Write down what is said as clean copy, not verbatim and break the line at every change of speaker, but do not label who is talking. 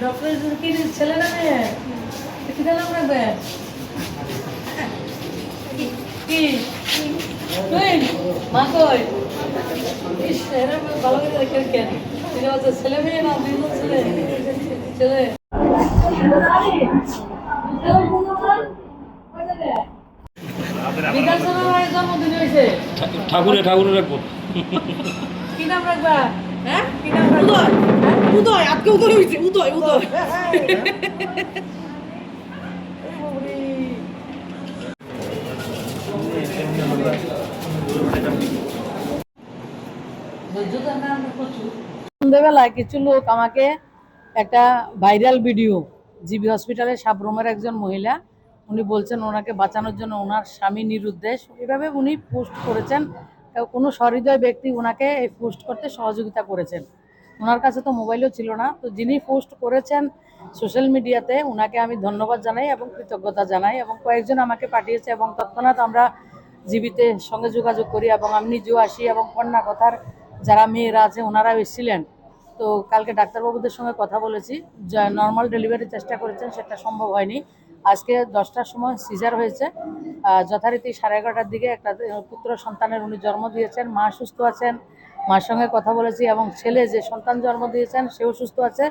Doctor কি ছেলে না মেয়ে? কি নাম রাখবে? কি তুই মা কই? ইস এরা ভালো করে দেখে কেন? ঠিক আছে ছেলে মেয়ে না দুইজন ছেলে ছেলে বিধানসভা জন্মদিন হয়েছে
ঠাকুরে রাখবো।
কি নাম রাখবা? হ্যাঁ কি নাম রাখবা?
উদয় আজকে উদয় হয়েছে উদয় উদয়
সন্ধ্যেবেলায় কিছু লোক আমাকে একটা ভাইরাল ভিডিও জিবি হসপিটালের সাবরুমের একজন মহিলা উনি বলছেন ওনাকে বাঁচানোর জন্য ওনার স্বামী নিরুদ্দেশ এভাবে উনি পোস্ট করেছেন। কোনো সহৃদয় ব্যক্তি ওনাকে এই পোস্ট করতে সহযোগিতা করেছেন। ওনার কাছে তো মোবাইলও ছিল না, তো যিনি পোস্ট করেছেন সোশ্যাল মিডিয়াতে ওনাকে আমি ধন্যবাদ জানাই এবং কৃতজ্ঞতা জানাই এবং কয়েকজন আমাকে পাঠিয়েছে এবং তৎক্ষণাৎ আমরা জীবিতে সঙ্গে যোগাযোগ করি এবং আমি নিজেও আসি এবং কন্যা কথার যারা মেয়েরা আছে ওনারাও এসেছিলেন। তো কালকে ডাক্তারবাবুদের সঙ্গে কথা বলেছি, যা নর্মাল ডেলিভারি চেষ্টা করেছেন সেটা সম্ভব হয়নি। আজকে 10টার সময় সিজার হয়েছে, যথারীতি 11:30টার দিকে একটা পুত্র সন্তানের উনি জন্ম দিয়েছেন। মা সুস্থ আছেন, মার সঙ্গে কথা বলেছি এবং ছেলে যে সন্তান জন্ম দিয়েছেন সেও সুস্থ আছে।